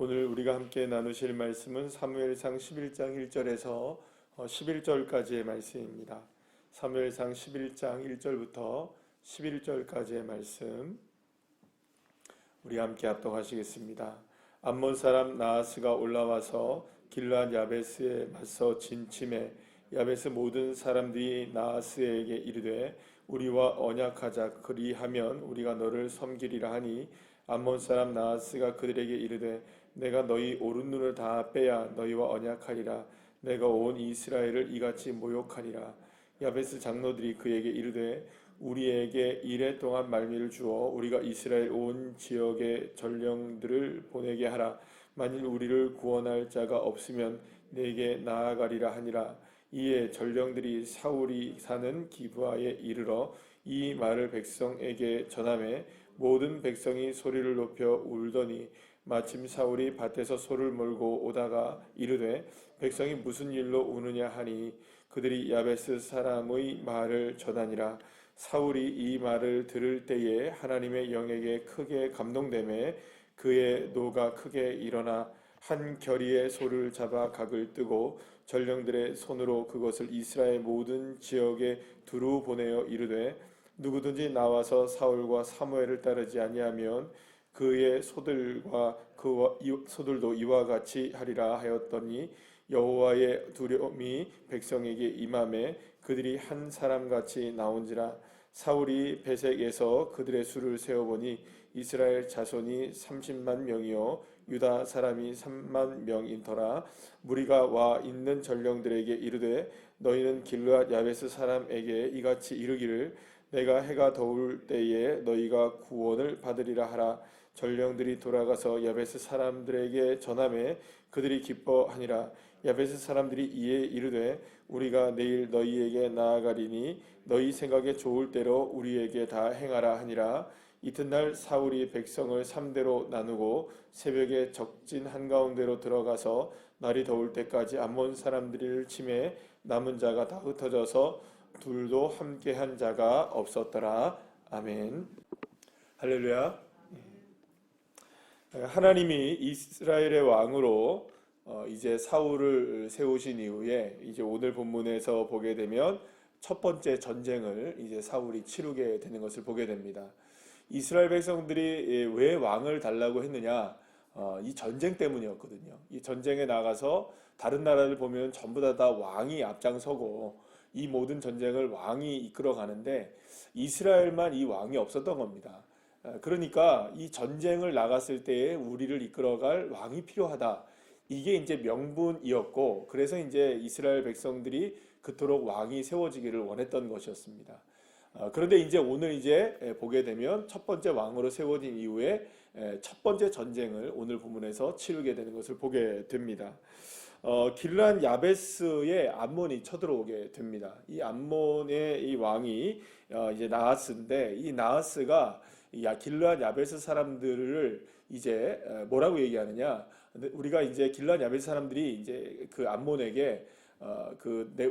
오늘 우리가 함께 나누실 말씀은 사무엘상 11장 1절에서 11절까지의 말씀입니다. 사무엘상 11장 1절부터 11절까지의 말씀 우리 함께 합독하시겠습니다. 암몬 사람 나하스가 올라와서 길르앗 야베스에 맞서 진침해 야베스 모든 사람들이 나하스에게 이르되 우리와 언약하자. 그리하면 우리가 너를 섬기리라 하니 암몬 사람 나하스가 그들에게 이르되 내가 너희 오른눈을 다 빼야 너희와 언약하리라. 내가 온 이스라엘을 이같이 모욕하리라. 야베스 장로들이 그에게 이르되 우리에게 이레 동안 말미를 주어 우리가 이스라엘 온 지역의 전령들을 보내게 하라. 만일 우리를 구원할 자가 없으면 내게 나아가리라 하니라. 이에 전령들이 사울이 사는 기브아에 이르러 이 말을 백성에게 전하매 모든 백성이 소리를 높여 울더니 마침 사울이 밭에서 소를 몰고 오다가 이르되 백성이 무슨 일로 우느냐 하니 그들이 야베스 사람의 말을 전하니라. 사울이 이 말을 들을 때에 하나님의 영에게 크게 감동되매 그의 노가 크게 일어나 한 결의의 소를 잡아 각을 뜨고 전령들의 손으로 그것을 이스라엘 모든 지역에 두루 보내어 이르되 누구든지 나와서 사울과 사무엘을 따르지 아니하면 그의 소들도 이와 같이 하리라 하였더니 여호와의 두려움이 백성에게 임하매 그들이 한 사람같이 나온지라. 사울이 베색에서 그들의 수를 세어보니 이스라엘 자손이 30만 명이요 유다 사람이 3만 명인더라. 무리가 와 있는 전령들에게 이르되 너희는 길르앗 야베스 사람에게 이같이 이르기를 내가 해가 더울 때에 너희가 구원을 받으리라 하라. 전령들이 돌아가서 야베스 사람들에게 전하매 그들이 기뻐하니라. 야베스 사람들이 이에 이르되 우리가 내일 너희에게 나아가리니 너희 생각에 좋을 대로 우리에게 다 행하라 하니라. 이튿날 사울이 백성을 3대로 나누고 새벽에 적진 한가운데로 들어가서 날이 더울 때까지 암몬 사람들을 치매 남은 자가 다 흩어져서 둘도 함께한 자가 없었더라. 아멘. 할렐루야. 하나님이 이스라엘의 왕으로 이제 사울을 세우신 이후에 이제 오늘 본문에서 보게 되면 첫 번째 전쟁을 이제 사울이 치르게 되는 것을 보게 됩니다. 이스라엘 백성들이 왜 왕을 달라고 했느냐? 이 전쟁 때문이었거든요. 이 전쟁에 나가서 다른 나라를 보면 전부 다 왕이 앞장서고 이 모든 전쟁을 왕이 이끌어 가는데 이스라엘만 이 왕이 없었던 겁니다. 그러니까 이 전쟁을 나갔을 때에 우리를 이끌어갈 왕이 필요하다. 이게 이제 명분이었고, 그래서 이제 이스라엘 백성들이 그토록 왕이 세워지기를 원했던 것이었습니다. 그런데 이제 오늘 이제 보게 되면 첫 번째 왕으로 세워진 이후에 첫 번째 전쟁을 오늘 본문에서 치르게 되는 것을 보게 됩니다. 길르앗 야베스에 암몬이 쳐들어오게 됩니다. 이 암몬의 이 왕이 이제 나하스인데 이 나하스가 길르앗 야베스 사람들을 이제 뭐라고 얘기하느냐? 우리가 이제 길르앗 야베스 사람들이 이제 그 암몬에게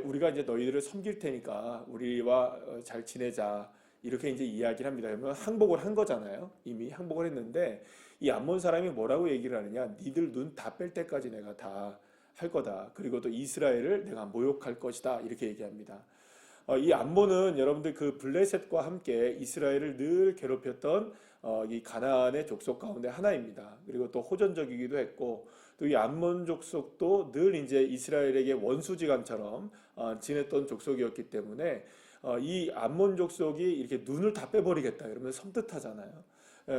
우리가 이제 너희들을 섬길 테니까 우리와 잘 지내자 이렇게 이제 이야기를 합니다. 그러면 항복을 한 거잖아요. 이미 항복을 했는데 이 암몬 사람이 뭐라고 얘기를 하느냐? 니들 눈 다 뺄 때까지 내가 다 할 거다. 그리고 또 이스라엘을 내가 모욕할 것이다. 이렇게 얘기합니다. 이 암몬은 여러분들 그 블레셋과 함께 이스라엘을 늘 괴롭혔던 이 가나안의 족속 가운데 하나입니다. 그리고 또 호전적이기도 했고 또 이 암몬 족속도 늘 이제 이스라엘에게 원수지간처럼 지냈던 족속이었기 때문에 이 암몬 족속이 이렇게 눈을 다 빼버리겠다 이러면 섬뜩하잖아요.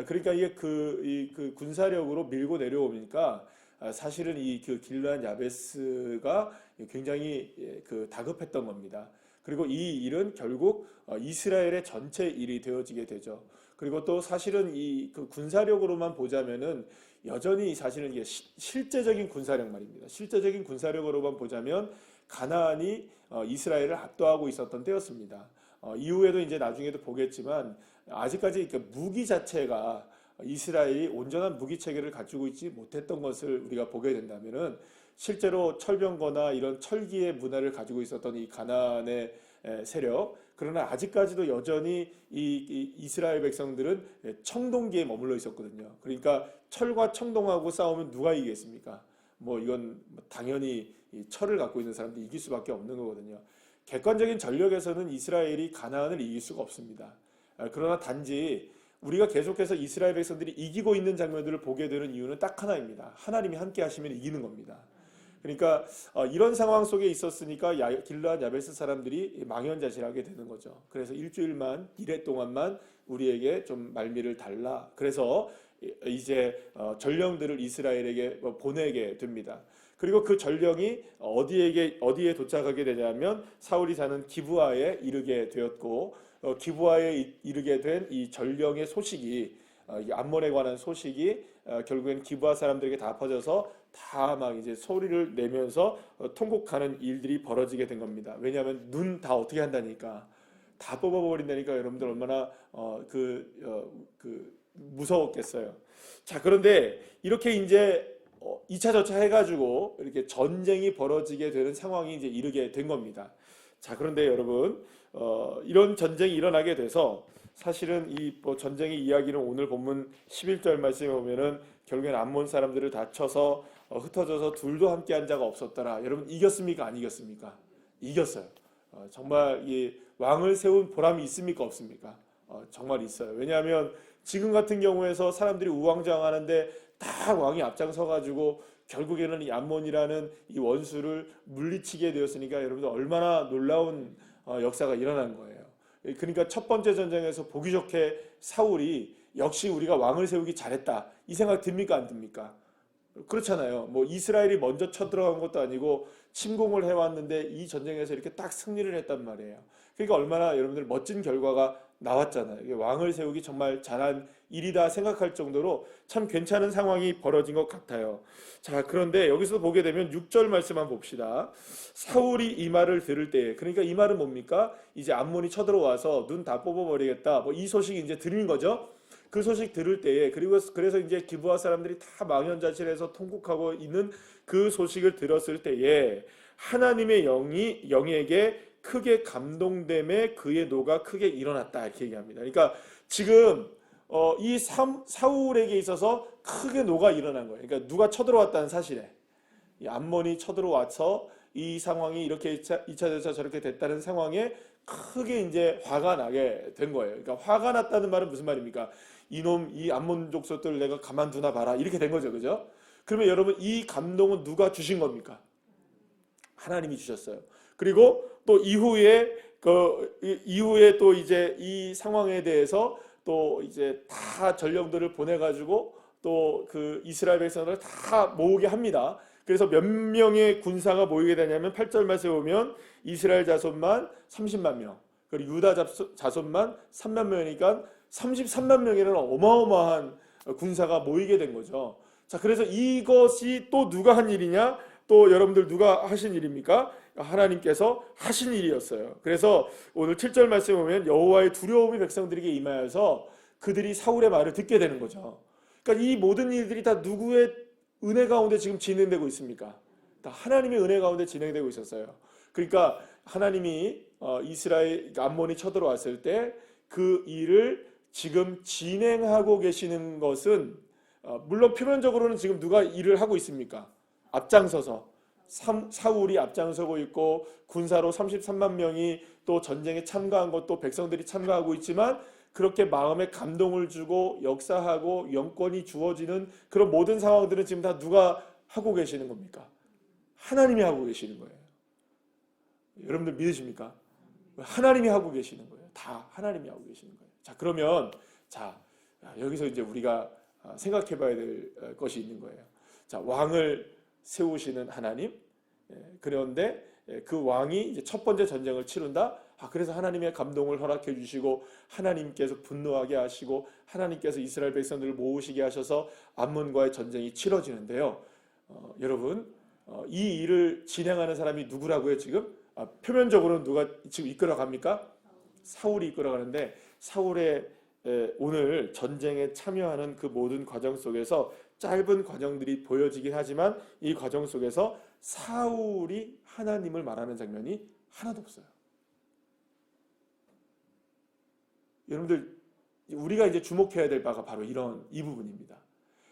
그러니까 이게 그 군사력으로 밀고 내려오니까 사실은 이 그 길르앗 야베스가 굉장히 그 다급했던 겁니다. 그리고 이 일은 결국 이스라엘의 전체 일이 되어지게 되죠. 그리고 또 사실은 이 그 군사력으로만 보자면은 여전히 사실은 이게 실제적인 군사력 말입니다. 실제적인 군사력으로만 보자면 가나안이 이스라엘을 압도하고 있었던 때였습니다. 이후에도 이제 나중에도 보겠지만 아직까지 그 무기 자체가 이스라엘이 온전한 무기 체계를 갖추고 있지 못했던 것을 우리가 보게 된다면은 실제로 철병거나 이런 철기의 문화를 가지고 있었던 이 가나안의 세력, 그러나 아직까지도 여전히 이 이스라엘 백성들은 청동기에 머물러 있었거든요. 그러니까 철과 청동하고 싸우면 누가 이기겠습니까? 뭐 이건 당연히 이 철을 갖고 있는 사람들이 이길 수밖에 없는 거거든요. 객관적인 전력에서는 이스라엘이 가나안을 이길 수가 없습니다. 그러나 단지 우리가 계속해서 이스라엘 백성들이 이기고 있는 장면들을 보게 되는 이유는 딱 하나입니다. 하나님이 함께 하시면 이기는 겁니다. 그러니까 이런 상황 속에 있었으니까 길르앗 야베스 사람들이 망연자실하게 되는 거죠. 그래서 일주일만, 이래 동안만 우리에게 좀 말미를 달라. 그래서 이제 전령들을 이스라엘에게 보내게 됩니다. 그리고 그 전령이 어디에 도착하게 되냐면 사울이 사는 기브아에 이르게 되었고, 기브아에 이르게 된 이 전령의 소식이 이 암몬에 관한 소식이 결국엔 기브아 사람들에게 다 퍼져서 다 막 이제 소리를 내면서 통곡하는 일들이 벌어지게 된 겁니다. 왜냐하면 눈 다 어떻게 한다니까, 다 뽑아버린다니까 여러분들 얼마나 무서웠겠어요. 자, 그런데 이렇게 이제 2차 저차 해가지고 이렇게 전쟁이 벌어지게 되는 상황이 이제 이르게 된 겁니다. 자, 그런데 여러분 이런 전쟁이 일어나게 돼서 사실은 이 전쟁의 이야기는 오늘 본문 11절 말씀에 보면은 결국엔 암몬 사람들을 다 쳐서 흩어져서 둘도 함께 한 자가 없었더라. 여러분 이겼습니까? 안 이겼습니까? 이겼어요. 정말 이 왕을 세운 보람이 있습니까? 없습니까? 정말 있어요. 왜냐하면 지금 같은 경우에서 사람들이 우왕좌왕하는데 다 왕이 앞장서가지고 결국에는 이 암몬이라는 이 원수를 물리치게 되었으니까 여러분들 얼마나 놀라운 역사가 일어난 거예요. 그러니까 첫 번째 전쟁에서 보기 좋게 사울이 역시 우리가 왕을 세우기 잘했다 이 생각 듭니까? 안 듭니까? 그렇잖아요. 뭐 이스라엘이 먼저 쳐들어간 것도 아니고 침공을 해왔는데 이 전쟁에서 이렇게 딱 승리를 했단 말이에요. 그러니까 얼마나 여러분들 멋진 결과가 나왔잖아요. 왕을 세우기 정말 잘한 일이다 생각할 정도로 참 괜찮은 상황이 벌어진 것 같아요. 자, 그런데 여기서 보게 되면 6절 말씀 한번 봅시다. 사울이 이 말을 들을 때에, 그러니까 이 말은 뭡니까? 이제 암몬이 쳐들어와서 눈 다 뽑아버리겠다. 뭐 이 소식이 이제 들린 거죠. 그 소식 들을 때에, 그래서 이제 기브아 사람들이 다 망연자실해서 통곡하고 있는 그 소식을 들었을 때에 하나님의 영에게 크게 감동됨에 그의 노가 크게 일어났다 이렇게 얘기합니다. 그러니까 지금 이 사울에게 있어서 크게 노가 일어난 거예요. 그러니까 누가 쳐들어왔다는 사실에, 이 암몬이 쳐들어와서 이 상황이 이렇게 2차 전차 저렇게 됐다는 상황에 크게 이제 화가 나게 된 거예요. 그러니까 화가 났다는 말은 무슨 말입니까? 이 암몬 족속들 내가 가만두나 봐라 이렇게 된 거죠, 그죠? 그러면 여러분 이 감동은 누가 주신 겁니까? 하나님이 주셨어요. 그리고 또 이후에 또 이제 이 상황에 대해서 또 이제 다 전령들을 보내가지고 또 그 이스라엘 백성을 다 모으게 합니다. 그래서 몇 명의 군사가 모이게 되냐면 8절 말씀에 보면 이스라엘 자손만 30만 명, 그리고 유다 자손만 3만 명이니까 33만 명이라는 어마어마한 군사가 모이게 된 거죠. 자, 그래서 이것이 또 누가 한 일이냐? 또 여러분들 누가 하신 일입니까? 하나님께서 하신 일이었어요. 그래서 오늘 7절 말씀에 보면 여호와의 두려움이 백성들에게 임하여서 그들이 사울의 말을 듣게 되는 거죠. 그러니까 이 모든 일들이 다 누구의 은혜 가운데 지금 진행되고 있습니까? 다 하나님의 은혜 가운데 진행되고 있었어요. 그러니까 하나님이 이스라엘 암몬이 쳐들어왔을 때 그 일을 지금 진행하고 계시는 것은 물론 표면적으로는 지금 누가 일을 하고 있습니까? 앞장서서 사울이 앞장서고 있고 군사로 33만 명이 또 전쟁에 참가한 것도 백성들이 참가하고 있지만 그렇게 마음에 감동을 주고 역사하고 영권이 주어지는 그런 모든 상황들은 지금 다 누가 하고 계시는 겁니까? 하나님이 하고 계시는 거예요. 여러분들 믿으십니까? 하나님이 하고 계시는 거예요. 다 하나님이 하고 계시는 거예요. 자, 그러면 여기서 이제 우리가 생각해 봐야 될 것이 있는 거예요. 자, 왕을 세우시는 하나님, 그런데 그 왕이 이제 첫 번째 전쟁을 치른다. 그래서 하나님의 감동을 허락해 주시고 하나님께서 분노하게 하시고 하나님께서 이스라엘 백성들을 모으시게 하셔서 암몬과의 전쟁이 치러지는데요. 여러분, 이 일을 진행하는 사람이 누구라고요? 지금 표면적으로는 누가 지금 이끌어갑니까? 사울이 이끌어가는데 사울의 오늘 전쟁에 참여하는 그 모든 과정 속에서 짧은 과정들이 보여지긴 하지만 이 과정 속에서 사울이 하나님을 말하는 장면이 하나도 없어요. 여러분들, 우리가 이제 주목해야 될 바가 바로 이 부분입니다.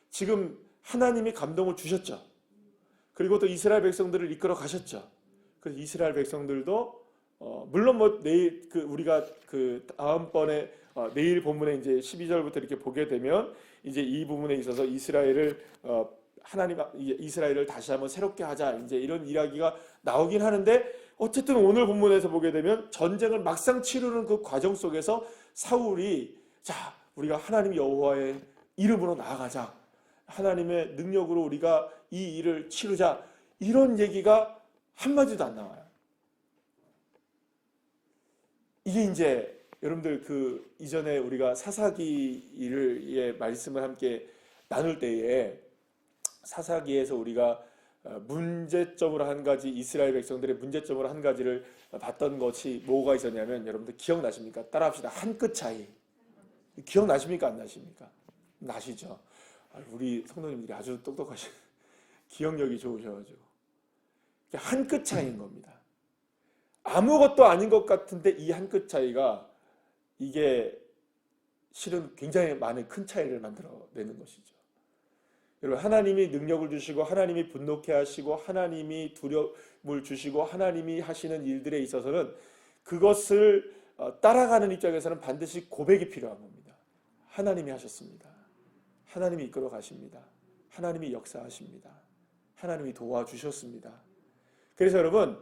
지금 하나님이 감동을 주셨죠. 그리고 또 이스라엘 백성들을 이끌어 가셨죠. 그래서 이스라엘 백성들도 물론 뭐 내일 우리가 다음번에 내일 본문에 이제 12절부터 이렇게 보게 되면 이제 이 부분에 있어서 이스라엘을 다시 한번 새롭게 하자 이제 이런 이야기가 나오긴 하는데, 어쨌든 오늘 본문에서 보게 되면 전쟁을 막상 치르는 그 과정 속에서 사울이 자, 우리가 하나님 여호와의 이름으로 나아가자, 하나님의 능력으로 우리가 이 일을 치르자, 이런 얘기가 한마디도 안 나와요. 이게 이제 여러분들 이전에 우리가 사사기의 말씀을 함께 나눌 때에 사사기에서 우리가 문제점으로 한 가지, 이스라엘 백성들의 문제점으로 한 가지를 봤던 것이 뭐가 있었냐면, 여러분들 기억나십니까? 따라합시다. 한 끗 차이. 기억나십니까? 안 나십니까? 나시죠? 우리 성도님들이 아주 똑똑하신 기억력이 좋으셔가지고 한 끗 차이인 겁니다. 아무것도 아닌 것 같은데 이 한 끗 차이가 이게 실은 굉장히 많은 큰 차이를 만들어내는 것이죠. 여러분, 하나님이 능력을 주시고 하나님이 분노케 하시고 하나님이 두려움을 주시고 하나님이 하시는 일들에 있어서는 그것을 따라가는 입장에서는 반드시 고백이 필요한 겁니다. 하나님이 하셨습니다. 하나님이 이끌어 가십니다. 하나님이 역사하십니다. 하나님이 도와주셨습니다. 그래서 여러분,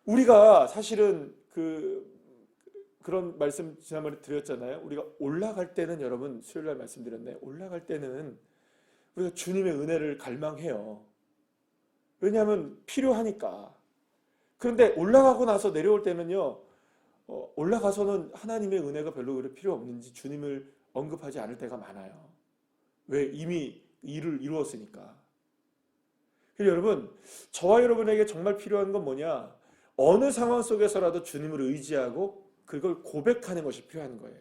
우리가 사실은 그런 말씀 지난번에 드렸잖아요. 우리가 올라갈 때는, 여러분 수요일날 말씀드렸네, 올라갈 때는 우리가 주님의 은혜를 갈망해요. 왜냐하면 필요하니까. 그런데 올라가고 나서 내려올 때는요, 올라가서는 하나님의 은혜가 별로 그렇게 필요 없는지 주님을 언급하지 않을 때가 많아요. 왜? 이미 일을 이루었으니까. 그래서 여러분, 저와 여러분에게 정말 필요한 건 뭐냐? 어느 상황 속에서라도 주님을 의지하고 그걸 고백하는 것이 필요한 거예요.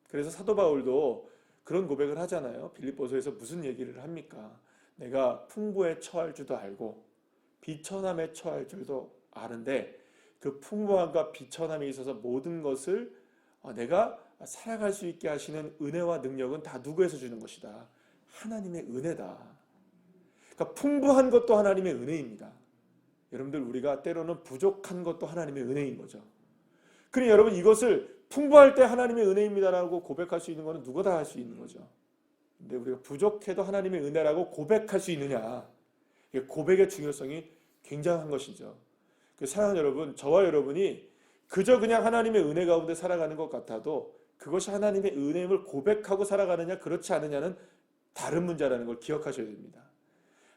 그래서 사도 바울도 그런 고백을 하잖아요. 빌립보서에서 무슨 얘기를 합니까? 내가 풍부에 처할 줄도 알고 비천함에 처할 줄도 아는데 그 풍부함과 비천함에 있어서 모든 것을 내가 살아갈 수 있게 하시는 은혜와 능력은 다 누구에서 주는 것이다? 하나님의 은혜다. 그러니까 풍부한 것도 하나님의 은혜입니다. 여러분들, 우리가 때로는 부족한 것도 하나님의 은혜인 거죠. 그러니 여러분, 이것을 풍부할 때 하나님의 은혜입니다라고 고백할 수 있는 것은 누가 다 할 수 있는 거죠. 근데 우리가 부족해도 하나님의 은혜라고 고백할 수 있느냐, 고백의 중요성이 굉장한 것이죠. 사랑하는 여러분, 저와 여러분이 그저 그냥 하나님의 은혜 가운데 살아가는 것 같아도 그것이 하나님의 은혜임을 고백하고 살아가느냐 그렇지 않느냐는 다른 문제라는 걸 기억하셔야 됩니다.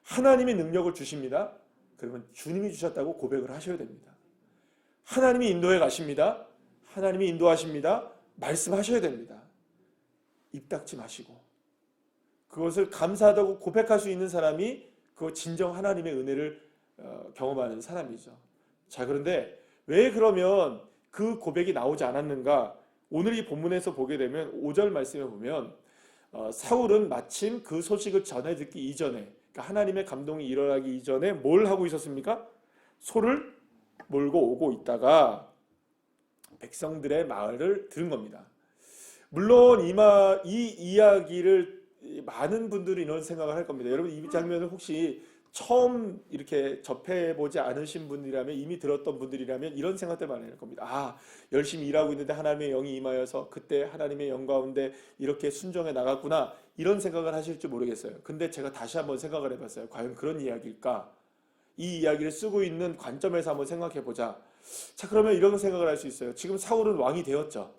하나님이 능력을 주십니다. 그러면 주님이 주셨다고 고백을 하셔야 됩니다. 하나님이 인도해 가십니다. 하나님이 인도하십니다. 말씀하셔야 됩니다. 입 닫지 마시고 그것을 감사하다고 고백할 수 있는 사람이 그 진정 하나님의 은혜를 경험하는 사람이죠. 자, 그런데 왜 그러면 그 고백이 나오지 않았는가? 오늘 이 본문에서 보게 되면 5절 말씀에 보면 사울은 마침 그 소식을 전해 듣기 이전에, 그러니까 하나님의 감동이 일어나기 이전에 뭘 하고 있었습니까? 소를 몰고 오고 있다가 백성들의 말을 들은 겁니다. 물론 이 이야기를 많은 분들이 이런 생각을 할 겁니다. 여러분, 이 장면을 혹시 처음 이렇게 접해보지 않으신 분이라면, 이미 들었던 분들이라면 이런 생각들 많이 할 겁니다. 아, 열심히 일하고 있는데 하나님의 영이 임하여서 그때 하나님의 영 가운데 이렇게 순종해 나갔구나, 이런 생각을 하실지 모르겠어요. 근데 제가 다시 한번 생각을 해봤어요. 과연 그런 이야기일까? 이 이야기를 쓰고 있는 관점에서 한번 생각해보자. 자, 그러면 이런 생각을 할 수 있어요. 지금 사울은 왕이 되었죠.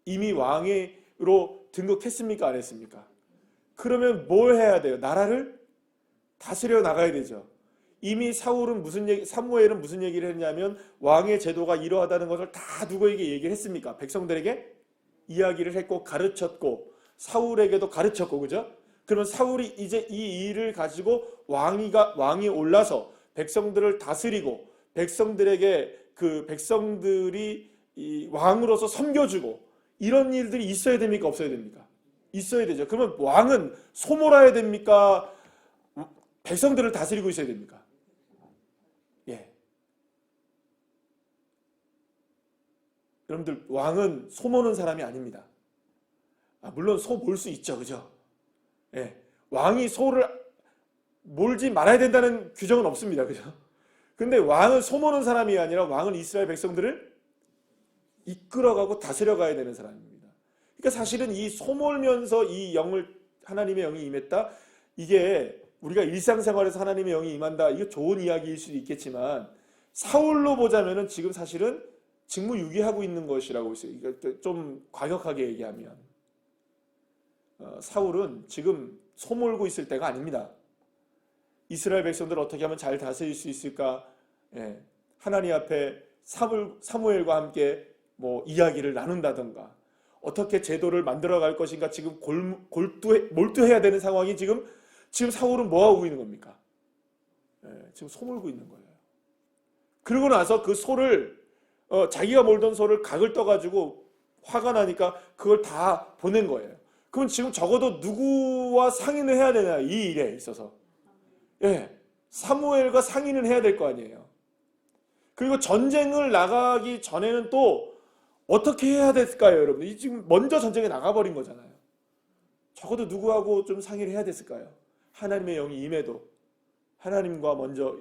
이미 왕으로 등극했습니까? 안 했습니까? 그러면 뭘 해야 돼요? 나라를 다스려 나가야 되죠. 이미 사무엘은 무슨 얘기를 했냐면 왕의 제도가 이러하다는 것을 다 누구에게 얘기를 했습니까? 백성들에게 이야기를 했고 가르쳤고 사울에게도 가르쳤고, 그죠? 그러면 사울이 이제 이 일을 가지고 왕이 올라서 백성들을 다스리고 백성들에게 백성들이 이 왕으로서 섬겨주고 이런 일들이 있어야 됩니까? 없어야 됩니까? 있어야 되죠. 그러면 왕은 소몰아야 됩니까? 백성들을 다스리고 있어야 됩니까? 예. 여러분들, 왕은 소모는 사람이 아닙니다. 물론 소 몰 수 있죠, 그죠? 예, 왕이 소를 몰지 말아야 된다는 규정은 없습니다. 그죠? 근데 왕은 소모는 사람이 아니라 왕은 이스라엘 백성들을 이끌어가고 다스려가야 되는 사람입니다. 그러니까 사실은 이 소몰면서 이 영을 하나님의 영이 임했다. 이게 우리가 일상생활에서 하나님의 영이 임한다. 이게 좋은 이야기일 수도 있겠지만 사울로 보자면은 지금 사실은 직무유기하고 있는 것이라고 있어요. 이거 좀 과격하게 얘기하면 사울은 지금 소몰고 있을 때가 아닙니다. 이스라엘 백성들을 어떻게 하면 잘 다스릴 수 있을까? 예, 하나님 앞에 사무엘과 함께 뭐 이야기를 나눈다던가 어떻게 제도를 만들어갈 것인가 지금 몰두해야 되는 상황이 지금 사울은 뭐 하고 있는 겁니까? 예, 지금 소몰고 있는 거예요. 그러고 나서 그 소를 자기가 몰던 소를 각을 떠가지고 화가 나니까 그걸 다 보낸 거예요. 그럼 지금 적어도 누구와 상의를 해야 되나 이 일에 있어서 예, 사무엘과 상의는 해야 될 거 아니에요. 그리고 전쟁을 나가기 전에는 또 어떻게 해야 됐을까요, 여러분? 지금 먼저 전쟁에 나가버린 거잖아요. 적어도 누구하고 좀 상의를 해야 됐을까요? 하나님의 영이 임해도 하나님과 먼저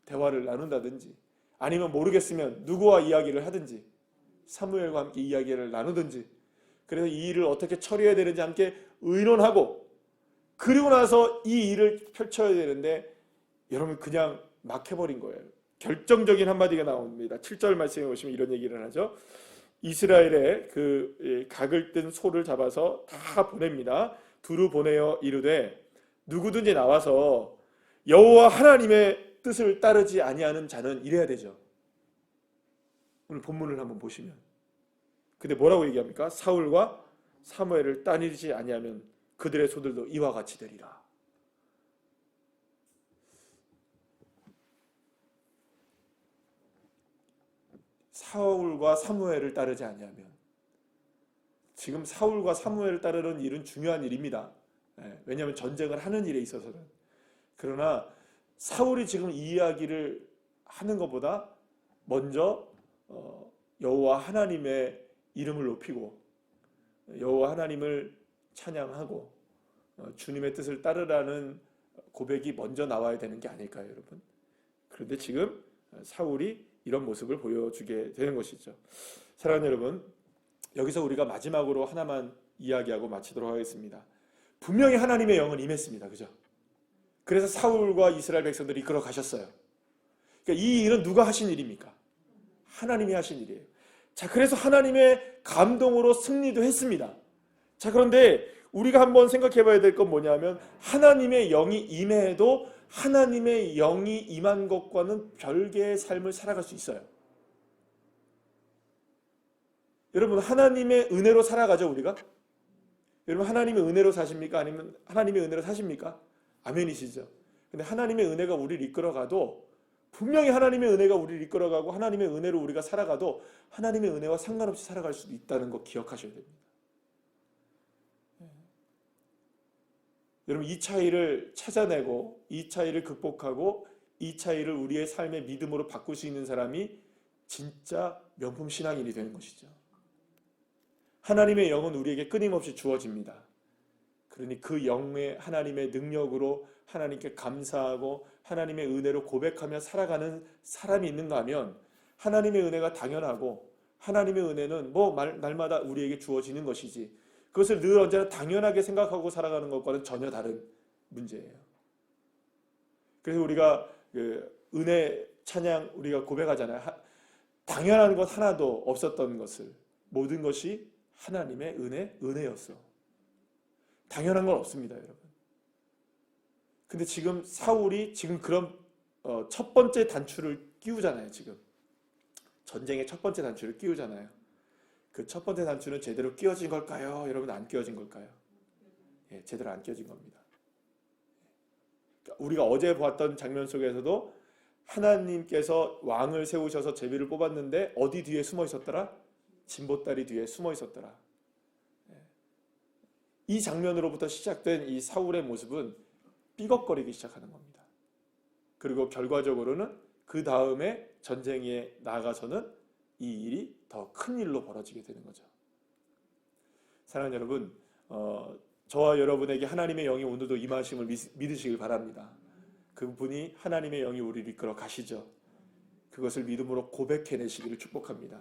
대화를 나눈다든지 아니면 모르겠으면 누구와 이야기를 하든지 사무엘과 함께 이야기를 나누든지 그래서 이 일을 어떻게 처리해야 되는지 함께 의논하고 그리고 나서 이 일을 펼쳐야 되는데 여러분 그냥 막 해버린 거예요. 결정적인 한마디가 나옵니다. 7절 말씀에 보시면 이런 얘기를 하죠. 이스라엘의 그 각을 뜬 소를 잡아서 다 보냅니다. 두루 보내어 이르되 누구든지 나와서 여호와 하나님의 뜻을 따르지 아니하는 자는 이래야 되죠. 오늘 본문을 한번 보시면 근데 뭐라고 얘기합니까? 사울과 사무엘을 따르지 아니하면 그들의 소들도 이와 같이 되리라. 사울과 사무엘을 따르지 아니하면 지금 사울과 사무엘을 따르는 일은 중요한 일입니다. 왜냐하면 전쟁을 하는 일에 있어서는. 그러나 사울이 지금 이 이야기를 하는 것보다 먼저 여호와 하나님의 이름을 높이고 여호와 하나님을 찬양하고 주님의 뜻을 따르라는 고백이 먼저 나와야 되는 게 아닐까요, 여러분? 그런데 지금 사울이 이런 모습을 보여주게 되는 것이죠. 사랑하는 여러분, 여기서 우리가 마지막으로 하나만 이야기하고 마치도록 하겠습니다. 분명히 하나님의 영은 임했습니다. 그죠? 그래서 사울과 이스라엘 백성들이 이끌어 가셨어요. 그러니까 이 일은 누가 하신 일입니까? 하나님이 하신 일이에요. 자, 그래서 하나님의 감동으로 승리도 했습니다. 자, 그런데 우리가 한번 생각해 봐야 될 건 뭐냐면 하나님의 영이 임해도 하나님의 영이 임한 것과는 별개의 삶을 살아갈 수 있어요. 여러분 하나님의 은혜로 살아가죠 우리가? 여러분 하나님의 은혜로 사십니까? 아니면 하나님의 은혜로 사십니까? 아멘이시죠. 근데 하나님의 은혜가 우리를 이끌어가도 분명히 하나님의 은혜가 우리를 이끌어가고 하나님의 은혜로 우리가 살아가도 하나님의 은혜와 상관없이 살아갈 수도 있다는 거 기억하셔야 됩니다. 여러분 이 차이를 찾아내고 이 차이를 극복하고 이 차이를 우리의 삶의 믿음으로 바꿀 수 있는 사람이 진짜 명품 신앙인이 되는 것이죠. 하나님의 영은 우리에게 끊임없이 주어집니다. 그러니 그 영의 하나님의 능력으로 하나님께 감사하고 하나님의 은혜로 고백하며 살아가는 사람이 있는가 하면 하나님의 은혜가 당연하고 하나님의 은혜는 날마다 우리에게 주어지는 것이지 그것을 늘 언제나 당연하게 생각하고 살아가는 것과는 전혀 다른 문제예요. 그래서 우리가 은혜 찬양 우리가 고백하잖아요. 당연한 것 하나도 없었던 것을 모든 것이 하나님의 은혜였어. 당연한 건 없습니다, 여러분. 근데 지금 사울이 지금 그런 첫 번째 단추를 끼우잖아요, 지금. 전쟁의 첫 번째 단추를 끼우잖아요. 그 첫 번째 단추는 제대로 끼워진 걸까요? 여러분 안 끼워진 걸까요? 예, 제대로 안 끼워진 겁니다. 우리가 어제 보았던 장면 속에서도 하나님께서 왕을 세우셔서 제비를 뽑았는데 어디 뒤에 숨어 있었더라? 진보다리 뒤에 숨어 있었더라. 이 장면으로부터 시작된 이 사울의 모습은 삐걱거리기 시작하는 겁니다. 그리고 결과적으로는 그 다음에 전쟁에 나가서는 이 일이 더 큰 일로 벌어지게 되는 거죠. 사랑하는 여러분, 저와 여러분에게 하나님의 영이 오늘도 임하심을 믿으시길 바랍니다. 그분이 하나님의 영이 우리를 이끌어 가시죠. 그것을 믿음으로 고백해내시기를 축복합니다.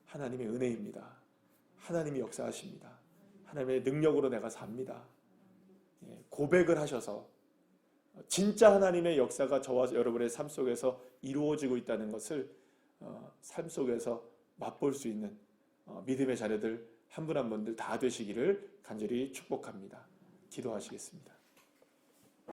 하나님의 은혜입니다. 하나님이 역사하십니다. 하나님의 능력으로 내가 삽니다. 고백을 하셔서 진짜 하나님의 역사가 저와 여러분의 삶 속에서 이루어지고 있다는 것을 삶 속에서 맛볼 수 있는 믿음의 자녀들 한 분 한 분들 다 되시기를 간절히 축복합니다. 기도하시겠습니다.